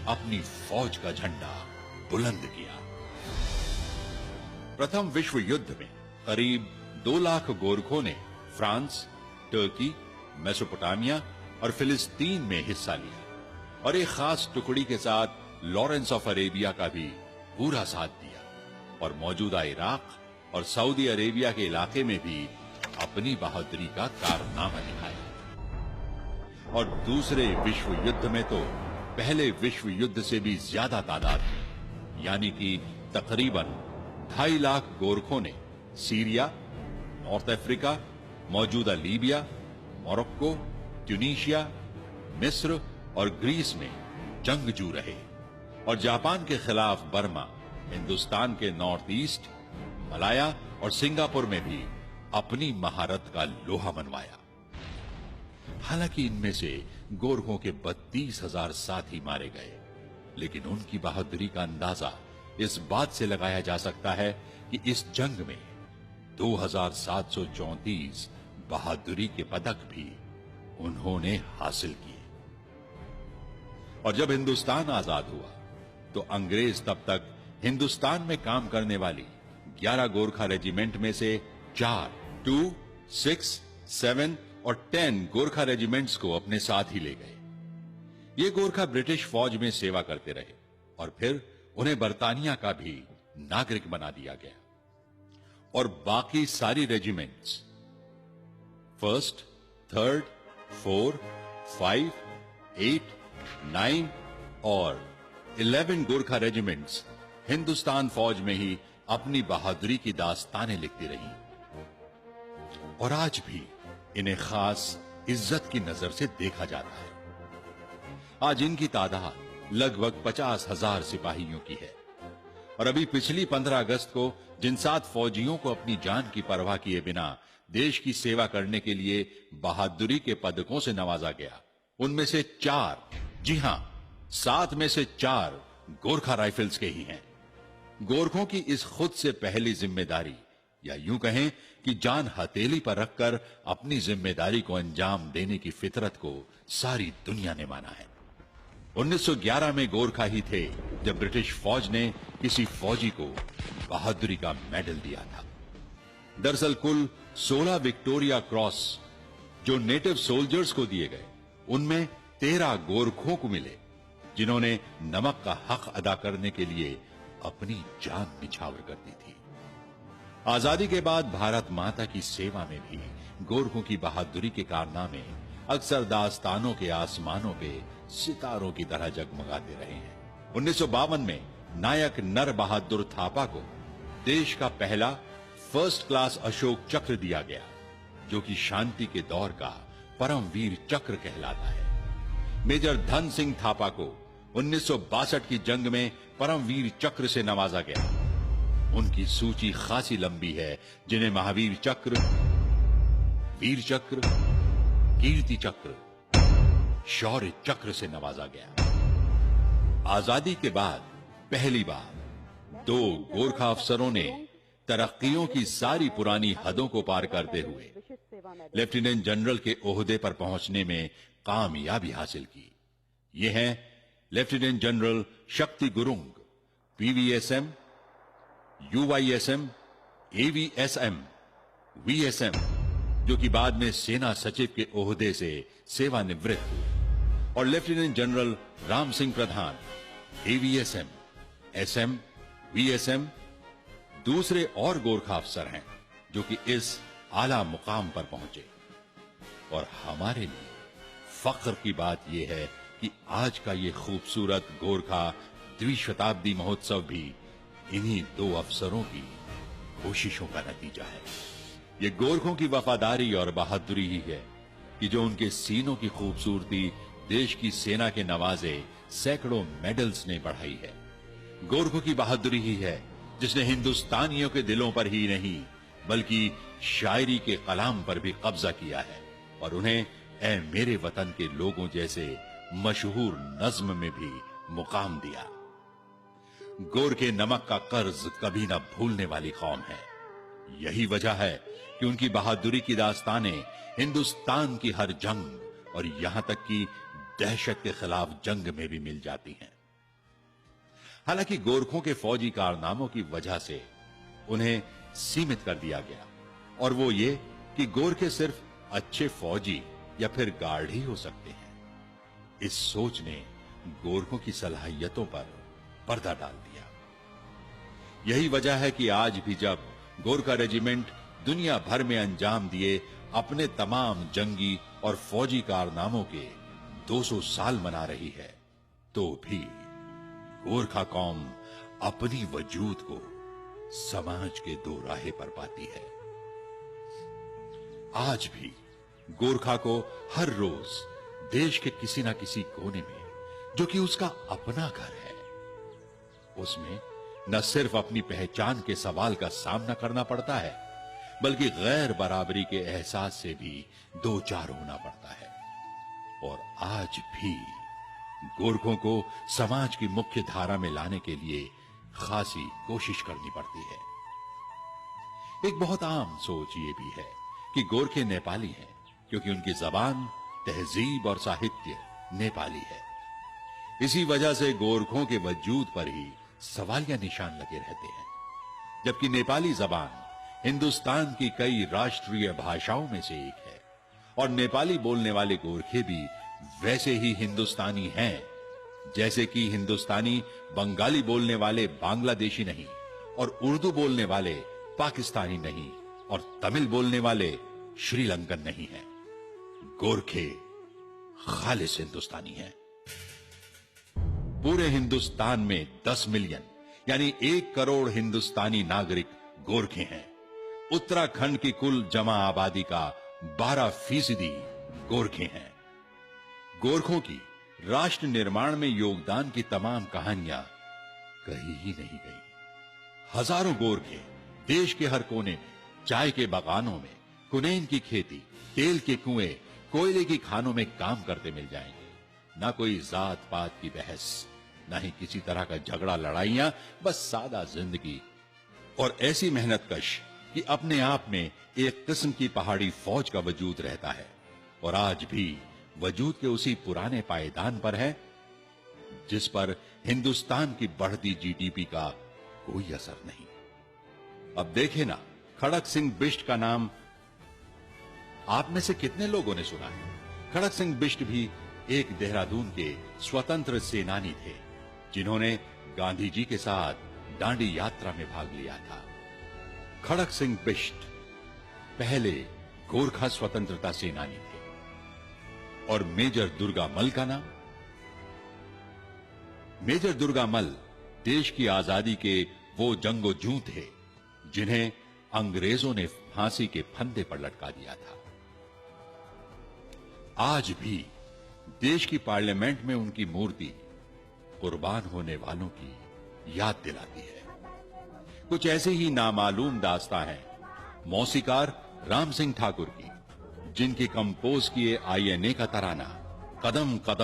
अपनी फौज का झंडा बुलंद किया। प्रथम विश्व युद्ध में करीब 2 लाख गोरखों ने फ्रांस, टर्की, मेसोपोटामिया और फिलिस्तीन में हिस्सा लिया और एक खास टुकड़ी के साथ लॉरेंस ऑफ अरेबिया का भी पूरा साथ दिया और मौजूदा इराक और सऊदी अरेबिया के इलाके में भी अपनी बहादुरी का कारनामा दिखाया। और दूसरे विश्व युद्ध में तो पहले विश्व युद्ध से भी ज्यादा तादाद में, यानी कि तकरीबन 2.5 लाख गोरखों ने सीरिया, नॉर्थ अफ्रीका, मौजूदा लीबिया, मोरक्को, ट्यूनीशिया, मिस्र और ग्रीस में जंगजू रहे और जापान के खिलाफ बर्मा, हिंदुस्तान के नॉर्थ ईस्ट, मलाया और सिंगापुर में भी अपनी महारत का लोहा मनवाया। हालांकि इनमें से गोरखों के 32,000 साथी मारे गए, लेकिन उनकी बहादुरी का अंदाजा इस बात से लगाया जा सकता है कि इस जंग में 2,734 बहादुरी के पदक भी उन्होंने हासिल किए। और जब हिंदुस्तान आजाद हुआ तो अंग्रेज तब तक हिंदुस्तान में काम करने वाली 11 गोरखा रेजिमेंट में से 4, 2, 6, 7 और 10 गोरखा रेजिमेंट्स को अपने साथ ही ले गए। ये गोरखा ब्रिटिश फौज में सेवा करते रहे और फिर उन्हें बर्तानिया का भी नागरिक बना दिया गया। और बाकी सारी रेजिमेंट्स 1st, 3rd, 4, 5, 8, 9 और 11 गोरखा रेजिमेंट्स हिंदुस्तान फौज में ही अपनी बहादुरी की दास्तानें लिखती रही और आज भी इन्हें खास इज्जत की नजर से देखा जाता है। आज इनकी तादाद लगभग 50,000 सिपाहियों की है और अभी पिछली 15 अगस्त को जिन 7 फौजियों को अपनी जान की परवाह किए बिना देश की सेवा करने के लिए बहादुरी के पदकों से नवाजा गया, उनमें से 4, जी हां 7 में से 4 गोरखा राइफल्स के ही हैं। गोरखों की इस खुद से पहली जिम्मेदारी, या यूं कहें कि जान हथेली पर रखकर अपनी जिम्मेदारी को अंजाम देने की फितरत को सारी दुनिया ने माना है। 1911 में गोरखा ही थे जब ब्रिटिश फौज ने किसी फौजी को बहादुरी का मेडल दिया था। दरअसल कुल 16 विक्टोरिया क्रॉस जो नेटिव सोल्जर्स को दिए गए, उनमें 13 गोरखों को मिले जिन्होंने नमक का हक अदा करने के लिए अपनी जान निछावर कर दी थी। आजादी के बाद भारत माता की सेवा में भी गोरखों की बहादुरी के कारनामे अक्सर दास्तानों के आसमानों पे सितारों की तरह जगमगाते रहे हैं। 1952 में नायक नर बहादुर थापा को देश का पहला फर्स्ट क्लास अशोक चक्र दिया गया, जो कि शांति के दौर का परमवीर चक्र कहलाता है। मेजर धन सिंह थापा को 1962 की जंग में परमवीर चक्र से नवाजा गया। उनकी सूची खासी लंबी है, जिन्हें महावीर चक्र, वीर चक्र, कीर्ति चक्र, शौर्य चक्र से नवाजा गया। आजादी के बाद पहली बार 2 गोरखा अफसरों ने तरक्कियों की सारी पुरानी हदों को पार करते हुए लेफ्टिनेंट जनरल के ओहदे पर पहुंचने में कामयाबी हासिल की। ये हैं लेफ्टिनेंट जनरल शक्ति गुरुंग, पीवीएसएम, यूवाईएसएम, एवीएसएम, वीएसएम, जो कि बाद में सेना सचिव के ओहदे से सेवानिवृत्त हुए, और लेफ्टिनेंट जनरल राम सिंह प्रधान, एवीएसएम, एसएम, वीएसएम, दूसरे और गोरखा अफसर हैं जो कि इस आला मुकाम पर पहुंचे। और हमारे लिए फख्र की बात यह है कि आज का ये खूबसूरत गोरखा द्विशताब्दी महोत्सव भी इन्हीं 2 अफसरों की कोशिशों का नतीजा है। ये गोरखों की वफादारी और बहादुरी ही है कि जो उनके सीनों की खूबसूरती देश की सेना के नवाजे सैकड़ों मेडल्स ने बढ़ाई है। गोरखों की बहादुरी ही है जिसने हिंदुस्तानियों के दिलों पर ही नहीं बल्कि शायरी के कलाम पर भी कब्जा किया है और उन्हें ऐ मेरे वतन के लोगों जैसे मशहूर नज्म में भी मुकाम दिया। गोर के नमक का कर्ज कभी न भूलने वाली कौम है। यही वजह है कि उनकी बहादुरी की दास्तानें हिंदुस्तान की हर जंग और यहां तक कि दहशत के खिलाफ जंग में भी मिल जाती हैं। हालांकि गोरखों के फौजी कारनामों की वजह से उन्हें सीमित कर दिया गया, और वो ये कि गोरखे सिर्फ अच्छे फौजी या फिर गार्ड ही हो सकते हैं। इस सोच ने गोरखों की सलाहियतों पर पर्दा डाल दिया। यही वजह है कि आज भी जब गोरखा रेजिमेंट दुनिया भर में अंजाम दिए अपने तमाम जंगी और फौजी कारनामों के 200 साल मना रही है, तो भी गोरखा कौम अपनी वजूद को समाज के दो राहे पर पाती है। आज भी गोरखा को हर रोज देश के किसी ना किसी कोने में, जो कि उसका अपना घर है, उसमें न सिर्फ अपनी पहचान के सवाल का सामना करना पड़ता है, बल्कि गैर बराबरी के एहसास से भी दो चार होना पड़ता है। और आज भी गोरखों को समाज की मुख्य धारा में लाने के लिए खासी कोशिश करनी पड़ती है। एक बहुत आम सोच ये भी है कि गोरखे नेपाली हैं क्योंकि उनकी जबान, तहजीब और साहित्य नेपाली है। इसी वजह से गोरखों के वजूद पर ही सवालिया निशान लगे रहते हैं, जबकि नेपाली जबान हिंदुस्तान की कई राष्ट्रीय भाषाओं में से एक है, और नेपाली बोलने वाले गोरखे भी वैसे ही हिंदुस्तानी हैं जैसे कि हिंदुस्तानी बंगाली बोलने वाले बांग्लादेशी नहीं, और उर्दू बोलने वाले पाकिस्तानी नहीं, और तमिल बोलने वाले श्रीलंकन नहीं हैं। गोरखे खालिस हिंदुस्तानी हैं। पूरे हिंदुस्तान में 10 मिलियन यानी 1 करोड़ हिंदुस्तानी नागरिक गोरखे हैं। उत्तराखंड की कुल जमा आबादी का 12% गोरखे हैं। गोरखों की राष्ट्र निर्माण में योगदान की तमाम कहानियां कही ही नहीं गई। हजारों गोरखे देश के हर कोने में, चाय के बागानों में, कुनैन की खेती, तेल के कुएं, कोयले की खानों में काम करते मिल जाएंगे। ना कोई जात पात की बहस, ना ही किसी तरह का झगड़ा लड़ाइयां, बस सादा जिंदगी और ऐसी मेहनतकश कि अपने आप में एक किस्म की पहाड़ी फौज का वजूद रहता है, और आज भी वजूद के उसी पुराने पायदान पर है जिस पर हिंदुस्तान की बढ़ती जीडीपी का कोई असर नहीं। अब देखे ना, खड़क सिंह बिष्ट का नाम आप में से कितने लोगों ने सुना है? खड़क सिंह बिष्ट भी एक देहरादून के स्वतंत्र सेनानी थे जिन्होंने गांधी जी के साथ दांडी यात्रा में भाग लिया था। खड़क सिंह बिष्ट पहले गोरखा स्वतंत्रता सेनानी थे। और मेजर दुर्गामल का नाम? मेजर दुर्गामल देश की आजादी के वो जंगोजू थे जिन्हें अंग्रेजों ने फांसी के फंदे पर लटका दिया था। आज भी देश की पार्लियामेंट में उनकी मूर्ति कुर्बान होने वालों की याद दिलाती है। कुछ ऐसे ही नामालूम दास्तां हैं मौसीकार राम सिंह ठाकुर की, जिनके कंपोज किए आईएनए का तराना कदम कदम